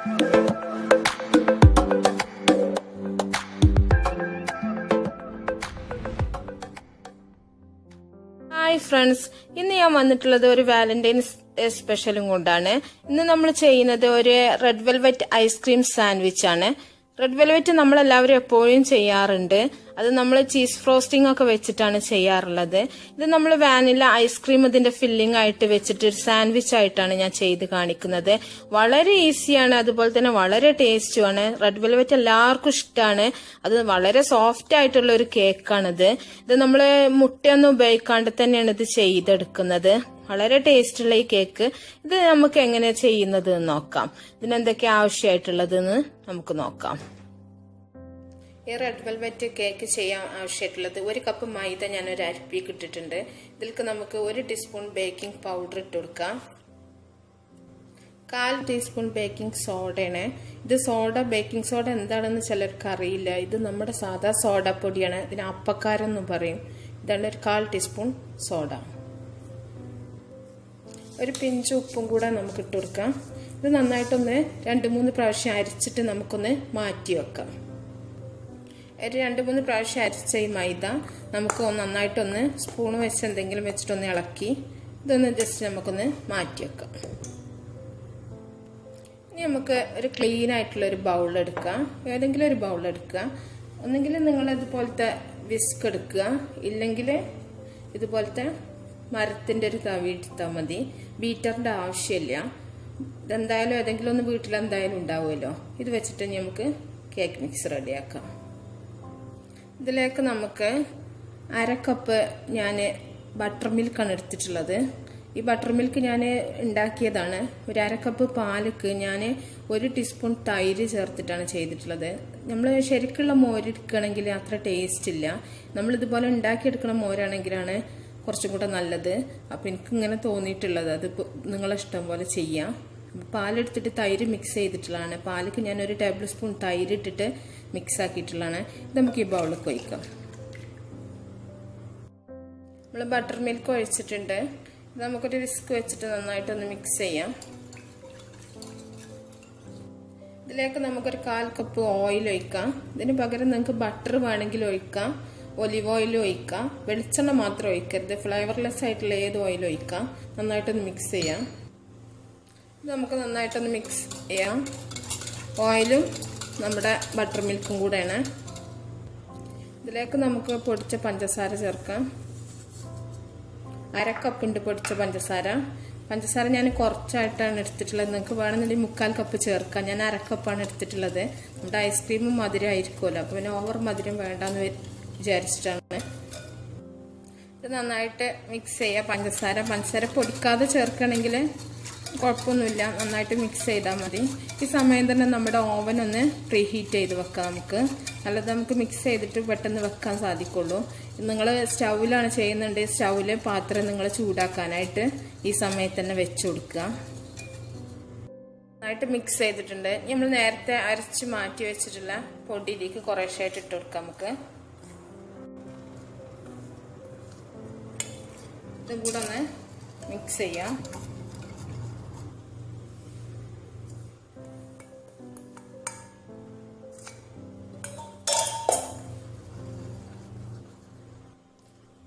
Hi friends, ഇന്ന് ഞാൻ വന്നിട്ടുള്ളത് ഒരു വാലന്റൈൻസ് സ്പെഷ്യലും കൊണ്ടാണ്. ഇന്ന് നമ്മൾ ചെയ്യുന്നത് ഒരു റെഡ് വെൽവെറ്റ് ഐസ്ക്രീം സാൻഡ്വിച്ച് ആണ്. റെഡ് വെൽവെറ്റ് നമ്മളെല്ലാവരും എപ്പോഴും ചെയ്യാറുണ്ട്. അത് നമ്മൾ ചീസ് ഫ്രോസ്റ്റിംഗ് ഒക്കെ വെച്ചിട്ടാണ് ചെയ്യാറുള്ളത്. ഇത് നമ്മൾ വാനില ഐസ്ക്രീം ഇതിന്റെ ഫില്ലിംഗ് ആയിട്ട് വെച്ചിട്ട് ഒരു സാൻഡ്വിച്ച് ആയിട്ടാണ് ഞാൻ ചെയ്ത് കാണിക്കുന്നത്. വളരെ ഈസിയാണ്, അതുപോലെ തന്നെ വളരെ ടേസ്റ്റുമാണ്. റെഡ് വെൽവെറ്റ് എല്ലാവർക്കും ഇഷ്ടമാണ്. അത് വളരെ സോഫ്റ്റ് ആയിട്ടുള്ള ഒരു കേക്കാണിത്. ഇത് നമ്മൾ മുട്ടയൊന്നും ഉപയോഗിക്കാണ്ട് തന്നെയാണ് ഇത് ചെയ്തെടുക്കുന്നത്. വളരെ ടേസ്റ്റുള്ള ഈ കേക്ക് ഇത് നമുക്ക് എങ്ങനെ ചെയ്യുന്നത് എന്ന് നോക്കാം. ഇതിനെന്തൊക്കെ ആവശ്യമായിട്ടുള്ളതെന്ന് നമുക്ക് നോക്കാം. ഈ റെഡ് വെൽവെറ്റ് കേക്ക് ചെയ്യാൻ ആവശ്യമായിട്ടുള്ളത് 1 കപ്പ് മൈദ ഞാൻ ഒരു അരിപ്പിക്ക് ഇട്ടിട്ടുണ്ട്. ഇതിലേക്ക് നമുക്ക് 1 ടീസ്പൂൺ ബേക്കിംഗ് പൗഡർ ഇട്ട് കൊടുക്കാം. 1/4 ടീസ്പൂൺ ബേക്കിംഗ് സോഡയാണ്. ഇത് ബേക്കിംഗ് സോഡ എന്താണെന്ന് ചിലർക്ക് അറിയില്ല. ഇത് നമ്മുടെ സാധാ സോഡ പൊടിയാണ്. ഇതിന് അപ്പക്കാരെന്നും പറയും. ഇതാണ് ഒരു 1/4 ടീസ്പൂൺ സോഡ. ഒരു പിഞ്ച് ഉപ്പും കൂടെ നമുക്ക് ഇട്ട് കൊടുക്കാം. ഇത് നന്നായിട്ടൊന്ന് 2-3 പ്രാവശ്യം അരിച്ചിട്ട് നമുക്കൊന്ന് മാറ്റി വെക്കാം. ഒരു 2-3 പ്രാവശ്യം അരിച്ച ഈ മൈദ നമുക്ക് നന്നായിട്ടൊന്ന് സ്പൂൺ വെച്ച് എന്തെങ്കിലും വെച്ചിട്ടൊന്ന് ഇളക്കി ഇതൊന്ന് ജസ്റ്റ് നമുക്കൊന്ന് മാറ്റി വെക്കാം. ഇനി നമുക്ക് ഒരു ക്ലീൻ ആയിട്ടുള്ള ഒരു ബൗൾ എടുക്കാം. ഏതെങ്കിലും ഒരു ബൗൾ എടുക്കുക. ഒന്നെങ്കിൽ നിങ്ങൾ ഇതുപോലത്തെ വിസ്ക് എടുക്കുക, ഇല്ലെങ്കിൽ ഇതുപോലത്തെ മരത്തിന്റെ ഒരു തവി എടുത്താൽ മതി. ബീറ്ററിന്റെ ആവശ്യമില്ല. ഇതെന്തായാലും ഏതെങ്കിലും ഒന്ന് വീട്ടിൽ എന്തായാലും ഉണ്ടാവുമല്ലോ. ഇത് വെച്ചിട്ട് നമുക്ക് കേക്ക് മിക്സ് റെഡിയാക്കാം. ഇതിലേക്ക് നമുക്ക് 1/2 കപ്പ് ഞാൻ ബട്ടർ മിൽക്കാണ് എടുത്തിട്ടുള്ളത്. ഈ ബട്ടർ മിൽക്ക് ഞാൻ ഉണ്ടാക്കിയതാണ്. ഒരു 1/2 കപ്പ് പാലിക്ക് ഞാൻ 1 ടീസ്പൂൺ തൈര് ചേർത്തിട്ടാണ് ചെയ്തിട്ടുള്ളത്. നമ്മൾ ശരിക്കുള്ള മോര് എടുക്കുകയാണെങ്കിൽ അത്ര ടേസ്റ്റ് ഇല്ല. നമ്മളിതുപോലെ ഉണ്ടാക്കിയെടുക്കുന്ന മോരാണെങ്കിലാണ് കുറച്ചും കൂടെ നല്ലത്. അപ്പം എനിക്ക് ഇങ്ങനെ തോന്നിയിട്ടുള്ളത്. അത് നിങ്ങളെ ഇഷ്ടം പോലെ ചെയ്യാം. പാലെടുത്തിട്ട് തൈര് മിക്സ് ചെയ്തിട്ടുള്ളതാണ്. പാലിക്ക് ഞാൻ 1 ടേബിൾ സ്പൂൺ തൈര് ഇട്ടിട്ട് മിക്സ് ആക്കിയിട്ടുള്ളതാണ്. ഇത് നമുക്ക് ഈ ബൗളിൽ ഒഴിക്കാം. നമ്മൾ ബട്ടർ മിൽക്ക് ഒഴിച്ചിട്ടുണ്ട്. ഇത് നമുക്കൊരു വിസ്ക് വെച്ചിട്ട് നന്നായിട്ടൊന്ന് മിക്സ് ചെയ്യാം. ഇതിലേക്ക് നമുക്കൊരു 1/4 കപ്പ് ഓയിൽ ഒഴിക്കാം. ഇതിന് പകരം നിങ്ങൾക്ക് ബട്ടർ വേണമെങ്കിൽ ഒഴിക്കാം, ഒലിവ് ഓയിൽ ഒഴിക്കാം. വെളിച്ചെണ്ണ മാത്രം ഒഴിക്കരുത്. ഫ്ലേവർലെസ് ആയിട്ടുള്ള ഏത് ഓയിൽ ഒഴിക്കാം. നന്നായിട്ടൊന്ന് മിക്സ് ചെയ്യാം. ഇത് നമുക്ക് നന്നായിട്ടൊന്ന് മിക്സ് ചെയ്യാം. ഓയിലും നമ്മുടെ ബട്ടർ മിൽക്കും കൂടെയാണ്. ഇതിലേക്ക് നമുക്ക് പൊടിച്ച പഞ്ചസാര ചേർക്കാം. 1/2 കപ്പ് ഉണ്ട് പൊടിച്ച പഞ്ചസാര. പഞ്ചസാര ഞാൻ കുറച്ചായിട്ടാണ് എടുത്തിട്ടുള്ളത്. നിങ്ങൾക്ക് വേണമെന്നുണ്ടെങ്കിൽ 1/4 കപ്പ് ചേർക്കാം. ഞാൻ 1/2 കപ്പാണ് എടുത്തിട്ടുള്ളത്. നമ്മുടെ ഐസ്ക്രീമും മധുരം ആയിരിക്കുമല്ലോ, അപ്പോൾ പിന്നെ ഓവർ മധുരം വേണ്ടാന്ന് വിചാരിച്ചിട്ടാണ്. ഇത് നന്നായിട്ട് മിക്സ് ചെയ്യുക. പഞ്ചസാര പൊടിക്കാതെ ചേർക്കണമെങ്കിൽ കുഴപ്പമൊന്നുമില്ല, നന്നായിട്ട് മിക്സ് ചെയ്താൽ മതി. ഈ സമയം തന്നെ നമ്മുടെ ഓവൻ ഒന്ന് പ്രീ ഹീറ്റ് ചെയ്ത് വെക്കാം. അല്ലാതെ നമുക്ക് മിക്സ് ചെയ്തിട്ട് പെട്ടെന്ന് വെക്കാൻ സാധിക്കുള്ളൂ. നിങ്ങൾ സ്റ്റൗവിലാണ് ചെയ്യുന്നുണ്ട്, സ്റ്റൗവിൽ പാത്രം നിങ്ങൾ ചൂടാക്കാനായിട്ട് ഈ സമയത്ത് തന്നെ വെച്ച് കൊടുക്കുക. നന്നായിട്ട് മിക്സ് ചെയ്തിട്ടുണ്ട്. നമ്മൾ നേരത്തെ അരച്ച് മാറ്റി വെച്ചിട്ടുള്ള പൊടിയിലേക്ക് കുറേശ്ശായിട്ട് ഇട്ട് കൊടുക്കാം. നമുക്ക് ഇതും കൂടെ ഒന്ന് മിക്സ് ചെയ്യാം.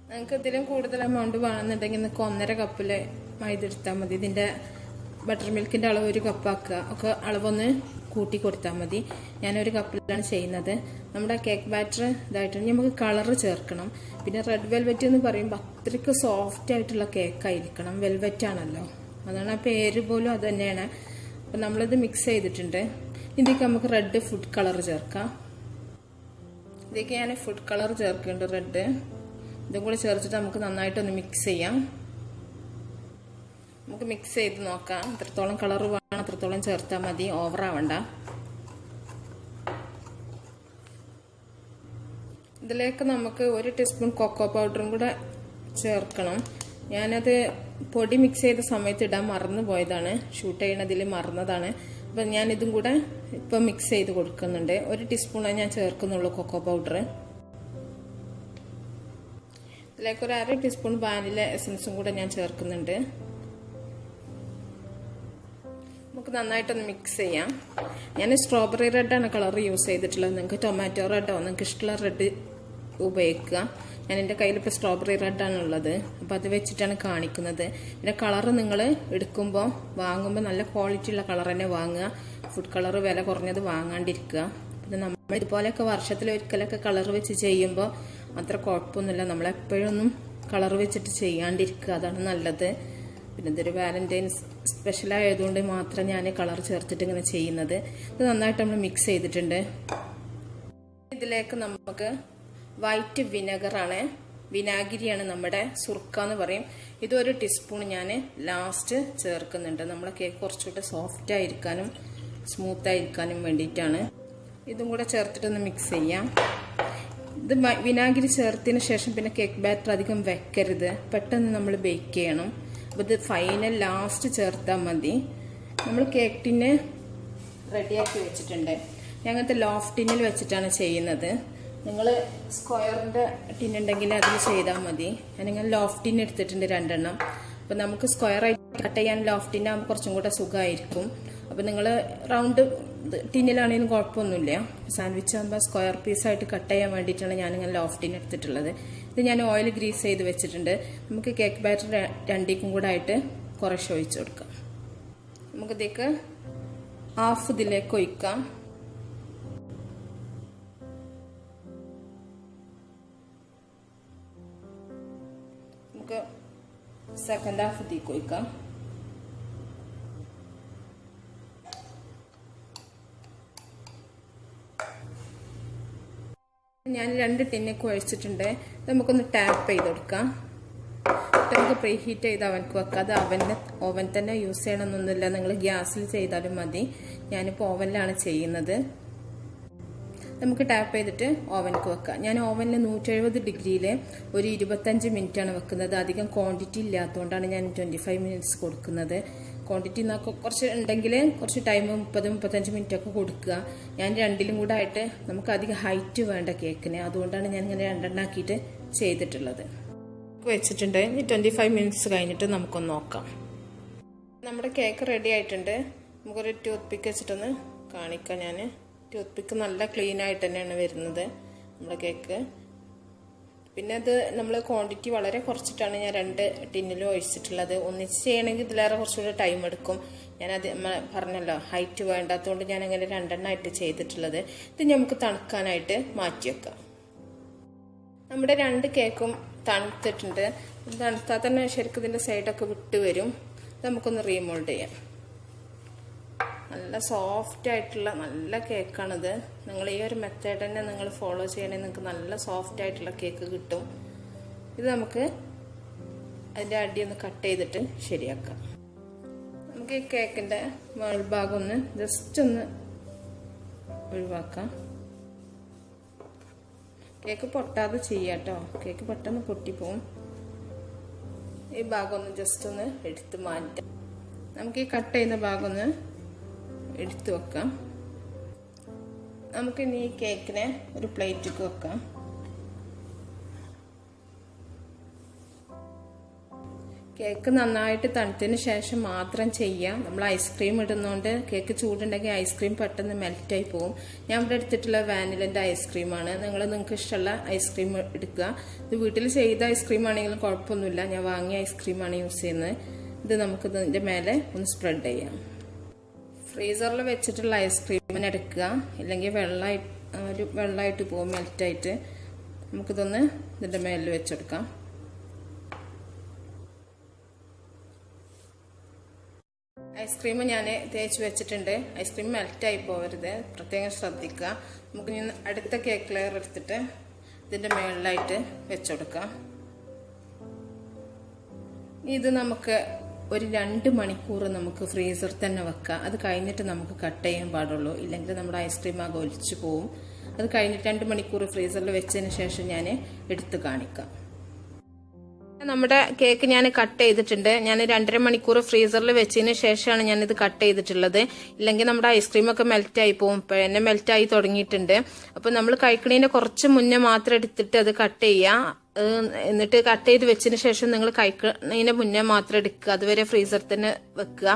നിങ്ങൾക്ക് ഇതിലും കൂടുതൽ എമൗണ്ട് വേണമെന്നുണ്ടെങ്കിൽ നിങ്ങൾക്ക് 1.5 കപ്പില് മൈദ എടുത്താൽ മതി. ഇതിന്റെ ബട്ടർ മിൽക്കിന്റെ അളവ് 1 കപ്പാക്കുക. ഒക്കെ അളവൊന്ന് കൂട്ടി കൊടുത്താൽ മതി. ഞാൻ 1 കപ്പിലാണ് ചെയ്യുന്നത്. നമ്മുടെ കേക്ക് ബാറ്റർ ഇതായിട്ടാണ്. നമുക്ക് കളറ് ചേർക്കണം. പിന്നെ റെഡ് വെൽവെറ്റ് എന്ന് പറയുമ്പോൾ അത്രയ്ക്ക് സോഫ്റ്റ് ആയിട്ടുള്ള കേക്കായിരിക്കണം. വെൽവെറ്റ് ആണല്ലോ, അതാണ് ആ പേര് പോലും അത് തന്നെയാണ്. അപ്പം നമ്മളിത് മിക്സ് ചെയ്തിട്ടുണ്ട്. ഇതിലേക്ക് നമുക്ക് റെഡ് ഫുഡ് കളർ ചേർക്കാം. ഇതിലേക്ക് ഞാൻ ഫുഡ് കളർ ചേർക്കുന്നുണ്ട്, റെഡ്. ഇതും കൂടി ചേർത്തിട്ട് നമുക്ക് നന്നായിട്ടൊന്ന് മിക്സ് ചെയ്യാം. നമുക്ക് മിക്സ് ചെയ്ത് നോക്കാം. എത്രത്തോളം കളർ വേണം അത്രത്തോളം ചേർത്താൽ മതി, ഓവറാവണ്ട. ഇതിലേക്ക് നമുക്ക് 1 ടീസ്പൂൺ കൊക്കോ പൗഡറും കൂടെ ചേർക്കണം. ഞാനത് പൊടി മിക്സ് ചെയ്ത സമയത്ത് ഇടാൻ മറന്നു പോയതാണ്, ഷൂട്ട് ചെയ്യണതിൽ മറന്നതാണ്. അപ്പം ഞാനിതും കൂടെ ഇപ്പം മിക്സ് ചെയ്ത് കൊടുക്കുന്നുണ്ട്. 1 ടീസ്പൂണേ ഞാൻ ചേർക്കുന്നുള്ളൂ കൊക്കോ പൗഡർ. ഇതിലേക്ക് 1/2 ടീസ്പൂൺ വാനില എസൻസും കൂടെ ഞാൻ ചേർക്കുന്നുണ്ട്. നമുക്ക് നന്നായിട്ടൊന്ന് മിക്സ് ചെയ്യാം. ഞാൻ സ്ട്രോബെറി റെഡാണ് കളർ യൂസ് ചെയ്തിട്ടുള്ളത്. നിങ്ങൾക്ക് ടൊമാറ്റോ റെഡോ നിങ്ങൾക്ക് ഇഷ്ടമുള്ള റെഡ് ഉപയോഗിക്കുക. ഞാൻ എൻ്റെ കയ്യിലിപ്പോൾ സ്ട്രോബെറി റെഡാണുള്ളത്, അപ്പോൾ അത് വെച്ചിട്ടാണ് കാണിക്കുന്നത്. പിന്നെ കളർ നിങ്ങൾ എടുക്കുമ്പോൾ വാങ്ങുമ്പോൾ നല്ല ക്വാളിറ്റി ഉള്ള കളർ തന്നെ വാങ്ങുക. ഫുഡ് കളർ വില കുറഞ്ഞത് വാങ്ങാണ്ടിരിക്കുക. പിന്നെ നമ്മൾ ഇതുപോലെയൊക്കെ വർഷത്തിലൊരിക്കലൊക്കെ കളർ വെച്ച് ചെയ്യുമ്പോൾ അത്ര കുഴപ്പമൊന്നുമില്ല. നമ്മളെപ്പോഴൊന്നും കളർ വെച്ചിട്ട് ചെയ്യാണ്ടിരിക്കുക, അതാണ് നല്ലത്. പിന്നെ ഇതൊരു വാലന്റൈൻസ് സ്പെഷ്യൽ ആയതുകൊണ്ട് മാത്രം ഞാൻ കളർ ചേർത്തിട്ട് ഇങ്ങനെ ചെയ്യുന്നത്. ഇത് നന്നായിട്ട് നമ്മൾ മിക്സ് ചെയ്തിട്ടുണ്ട്. ഇതിലേക്ക് നമുക്ക് വൈറ്റ് വിനെഗറാണ്, വിനാഗിരിയാണ്, നമ്മുടെ സുർക്ക എന്ന് പറയും. ഇതൊരു ടീസ്പൂൺ ഞാൻ ലാസ്റ്റ് ചേർക്കുന്നുണ്ട്. നമ്മളെ കേക്ക് കുറച്ചുകൂടെ സോഫ്റ്റ് ആയിരിക്കാനും സ്മൂത്ത് ആയിരിക്കാനും വേണ്ടിയിട്ടാണ്. ഇതും കൂടെ ചേർത്തിട്ടൊന്ന് മിക്സ് ചെയ്യാം. ഇത് വിനാഗിരി ചേർത്തതിന് ശേഷം പിന്നെ കേക്ക് ബാറ്റർ അധികം വെക്കരുത്, പെട്ടെന്ന് നമ്മൾ ബേക്ക് ചെയ്യണം. അപ്പോൾ ഇത് ഫൈനൽ ലാസ്റ്റ് ചേർത്താൽ മതി. നമ്മൾ കേക്ക് ടിന്ന് റെഡിയാക്കി വെച്ചിട്ടുണ്ട്. ഞങ്ങനത്തെ ലോഫ് ടിന്നിൽ വെച്ചിട്ടാണ് ചെയ്യുന്നത്. നിങ്ങൾ സ്ക്വയറിൻ്റെ ടിന്നുണ്ടെങ്കിൽ അതിൽ ചെയ്താൽ മതി. ഞാനിങ്ങനെ ലോഫ് ടിൻ എടുത്തിട്ടുണ്ട് 2 എണ്ണം. അപ്പോൾ നമുക്ക് സ്ക്വയറായിട്ട് കട്ട് ചെയ്യാൻ ലോഫ് ടിന്നാകുമ്പോൾ കുറച്ചും കൂടെ സുഖമായിരിക്കും. അപ്പോൾ നിങ്ങൾ റൗണ്ട് ടിന്നിലാണെങ്കിലും കുഴപ്പമൊന്നുമില്ല. സാൻഡ്വിച്ച് ആകുമ്പോൾ സ്ക്വയർ പീസായിട്ട് കട്ട് ചെയ്യാൻ വേണ്ടിയിട്ടാണ് ഞാനിങ്ങനെ ലോഫ് ടിൻ എടുത്തിട്ടുള്ളത്. ഇത് ഞാൻ ഓയിൽ ഗ്രീസ് ചെയ്ത് വെച്ചിട്ടുണ്ട്. നമുക്ക് കേക്ക് ബാറ്റർ 2ക്കും കൂടെ ആയിട്ട് കുറേശ്ശെ ഒഴിച്ചു കൊടുക്കാം. നമുക്കിതേക്ക് ഹാഫ് ഇതിലേക്ക് ഒഴിക്കാം. നമുക്ക് സെക്കൻഡ് ഹാഫ് ഇതിലേക്ക് ഒഴിക്കാം. ഞാൻ 2 ടിന്നൊക്കെ ഒഴിച്ചിട്ടുണ്ട്. നമുക്കൊന്ന് ടാപ്പ് ചെയ്ത് കൊടുക്കാം. നമുക്ക് പ്രീ ഹീറ്റ് ചെയ്ത് അവനക്ക് വെക്കാം. അത് ഓവൻ തന്നെ യൂസ് ചെയ്യണമെന്നൊന്നുമില്ല, നിങ്ങൾ ഗ്യാസിൽ ചെയ്താലും മതി. ഞാനിപ്പോൾ ഓവനിലാണ് ചെയ്യുന്നത്. നമുക്ക് ടാപ്പ് ചെയ്തിട്ട് ഓവനക്ക് വെക്കാം. ഞാൻ ഓവനിൽ 170 ഡിഗ്രിയിൽ ഒരു 25 മിനിറ്റാണ് വെക്കുന്നത്. അധികം ക്വാണ്ടിറ്റി ഇല്ലാത്തതുകൊണ്ടാണ് ഞാൻ 25 മിനിറ്റ്സ് കൊടുക്കുന്നത്. ക്വാണ്ടിറ്റി കുറച്ച് ഉണ്ടെങ്കിൽ കുറച്ച് ടൈം 30-35 മിനിറ്റ് ഒക്കെ കൊടുക്കുക. ഞാൻ 2ലും കൂടെ ആയിട്ട് നമുക്ക് അധികം ഹൈറ്റ് വേണ്ട കേക്കിന്, അതുകൊണ്ടാണ് ഞാൻ ഇങ്ങനെ 2 എണ്ണാക്കിയിട്ട് ചെയ്തിട്ടുള്ളത്. വെച്ചിട്ടുണ്ട്. ഇനി 25 മിനിറ്റ്സ് കഴിഞ്ഞിട്ട് നമുക്കൊന്ന് നോക്കാം. നമ്മുടെ കേക്ക് റെഡി ആയിട്ടുണ്ട്. നമുക്കൊരു ടൂത്ത് പിക്ക് വെച്ചിട്ടൊന്ന് കാണിക്കാം. ഞാൻ ടൂത്ത് പിക്ക് നല്ല ക്ലീൻ ആയിട്ട് തന്നെയാണ് വരുന്നത് നമ്മുടെ കേക്ക്. പിന്നെ അത് നമ്മൾ ക്വാണ്ടിറ്റി വളരെ കുറച്ചിട്ടാണ് ഞാൻ 2 ടിന്നിലും ഒഴിച്ചിട്ടുള്ളത്. ഒന്നിച്ച് ചെയ്യണമെങ്കിൽ ഇതിലേറെ കുറച്ചുകൂടി ടൈം എടുക്കും. ഞാനത് പറഞ്ഞല്ലോ ഹൈറ്റ് വേണ്ടാത്തതുകൊണ്ട് ഞാൻ അങ്ങനെ 2 എണ്ണമായിട്ട് ചെയ്തിട്ടുള്ളത്. ഇത് നമുക്ക് തണുക്കാനായിട്ട് മാറ്റി വെക്കാം. നമ്മുടെ 2 കേക്കും തണുത്തിട്ടുണ്ട്. തണുത്താൽ തന്നെ ശരിക്കും ഇതിൻ്റെ സൈഡൊക്കെ വിട്ട് വരും. നമുക്കൊന്ന് റീമോൾഡ് ചെയ്യാം. നല്ല സോഫ്റ്റ് ആയിട്ടുള്ള നല്ല കേക്കാണിത്. നിങ്ങൾ ഈ ഒരു മെത്തേഡ് തന്നെ നിങ്ങൾ ഫോളോ ചെയ്യണമെങ്കിൽ നിങ്ങൾക്ക് നല്ല സോഫ്റ്റ് ആയിട്ടുള്ള കേക്ക് കിട്ടും. ഇത് നമുക്ക് അതിൻ്റെ അടിയൊന്ന് കട്ട് ചെയ്തിട്ട് ശരിയാക്കാം. നമുക്ക് ഈ കേക്കിൻ്റെ മേൾഭാഗം ഒന്ന് ജസ്റ്റ് ഒന്ന് ഒഴിവാക്കാം. കേക്ക് പൊട്ടാതെ ചെയ്യാട്ടോ, കേക്ക് പെട്ടെന്ന് പൊട്ടിപ്പോവും. ഈ ഭാഗം ഒന്ന് ജസ്റ്റ് ഒന്ന് എടുത്ത് മാറ്റാം. നമുക്ക് ഈ കട്ട് ചെയ്യുന്ന ഭാഗം ഒന്ന് എടുത്തു വെക്കാം. നമുക്കിനി ഈ കേക്കിനെ ഒരു പ്ലേറ്റിലേക്ക് വെക്കാം. കേക്ക് നന്നായിട്ട് തണുത്തതിന് ശേഷം മാത്രം ചെയ്യാം. നമ്മൾ ഐസ്ക്രീം ഇടുന്നതുകൊണ്ട് കേക്ക് ചൂടുണ്ടെങ്കിൽ ഐസ്ക്രീം പെട്ടെന്ന് മെൽറ്റായി പോകും. ഞാൻ ഇവിടെ എടുത്തിട്ടുള്ള വാനിലൻ്റെ ഐസ്ക്രീമാണ്. നിങ്ങൾക്ക് ഇഷ്ടമുള്ള ഐസ്ക്രീം എടുക്കുക. ഇത് വീട്ടിൽ ചെയ്ത ഐസ്ക്രീം ആണെങ്കിലും കുഴപ്പമൊന്നുമില്ല. ഞാൻ വാങ്ങിയ ഐസ്ക്രീമാണ് യൂസ് ചെയ്യുന്നത്. ഇത് നമുക്ക് ഇതിൻ്റെ മേലെ ഒന്ന് സ്പ്രെഡ് ചെയ്യാം. ഫ്രീസറിൽ വെച്ചിട്ടുള്ള ഐസ്ക്രീമിനെ എടുക്കുക, ഇല്ലെങ്കിൽ വെള്ളമായിട്ട് പോകും മെൽറ്റായിട്ട്. നമുക്കിതൊന്ന് ഇതിൻ്റെ മേലിൽ വെച്ചെടുക്കാം. ഐസ്ക്രീം ഞാൻ തേച്ച് വെച്ചിട്ടുണ്ട്. ഐസ്ക്രീം മെൽറ്റായി പോകരുത്, പ്രത്യേകം ശ്രദ്ധിക്കുക. നമുക്ക് ഇനി അടുത്ത കേക്ക് ലെയർ എടുത്തിട്ട് ഇതിൻ്റെ മേളിലായിട്ട് വെച്ചുകൊടുക്കാം. ഇത് നമുക്ക് ഒരു 2 മണിക്കൂർ നമുക്ക് ഫ്രീസറിൽ തന്നെ വെക്കാം. അത് കഴിഞ്ഞിട്ട് നമുക്ക് കട്ട് ചെയ്യാൻ പാടുള്ളൂ, ഇല്ലെങ്കിൽ നമ്മുടെ ഐസ്ക്രീം ആകെ ഒലിച്ചു പോവും. അത് കഴിഞ്ഞിട്ട് 2 മണിക്കൂർ ഫ്രീസറിൽ വെച്ചതിന് ശേഷം ഞാൻ എടുത്ത് കാണിക്കാം. നമ്മുടെ കേക്ക് ഞാൻ കട്ട് ചെയ്തിട്ടുണ്ട്. ഞാൻ 2.5 മണിക്കൂർ ഫ്രീസറിൽ വെച്ചതിന് ശേഷമാണ് ഞാനിത് കട്ട് ചെയ്തിട്ടുള്ളത്. ഇല്ലെങ്കിൽ നമ്മുടെ ഐസ്ക്രീം ഒക്കെ മെൽറ്റായി പോകും. ഇപ്പോഴെന്നെ മെൽറ്റായി തുടങ്ങിയിട്ടുണ്ട്. അപ്പോൾ നമ്മൾ കഴിക്കണതിന് കുറച്ച് മുന്നേ മാത്രം എടുത്തിട്ട് അത് കട്ട് ചെയ്യുക. എന്നിട്ട് കട്ട് ചെയ്ത് വെച്ചതിന് ശേഷം നിങ്ങൾ കഴിക്കുന്നതിന് മുന്നേ മാത്രം എടുക്കുക. അതുവരെ ഫ്രീസർ തന്നെ വെക്കുക.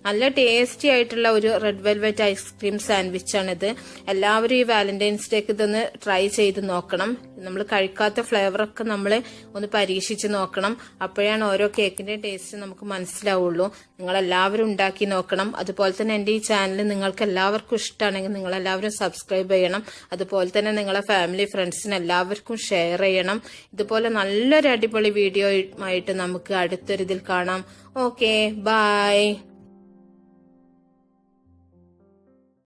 നല്ല ടേസ്റ്റി ആയിട്ടുള്ള ഒരു റെഡ് വെൽവെറ്റ് ഐസ്ക്രീം സാൻഡ്വിച്ച് ആണിത്. എല്ലാവരും ഈ വാലന്റൈൻസ് ഡേക്ക് ഇതൊന്ന് ട്രൈ ചെയ്ത് നോക്കണം. നമ്മൾ കഴിക്കാത്ത ഫ്ലേവറൊക്കെ നമ്മൾ ഒന്ന് പരീക്ഷിച്ച് നോക്കണം. അപ്പോഴാണ് ഓരോ കേക്കിന്റെ ടേസ്റ്റ് നമുക്ക് മനസ്സിലാവുള്ളൂ. നിങ്ങളെല്ലാവരും ഉണ്ടാക്കി നോക്കണം. അതുപോലെ തന്നെ എൻ്റെ ഈ ചാനൽ നിങ്ങൾക്ക് എല്ലാവർക്കും ഇഷ്ടമാണെങ്കിൽ നിങ്ങളെല്ലാവരും സബ്സ്ക്രൈബ് ചെയ്യണം. അതുപോലെ തന്നെ നിങ്ങളെ ഫാമിലി ഫ്രണ്ട്സിന് എല്ലാവർക്കും ഷെയർ ചെയ്യണം. ഇതുപോലെ നല്ലൊരു അടിപൊളി വീഡിയോ ആയിട്ട് നമുക്ക് അടുത്തൊരിതിൽ കാണാം. Okay, by.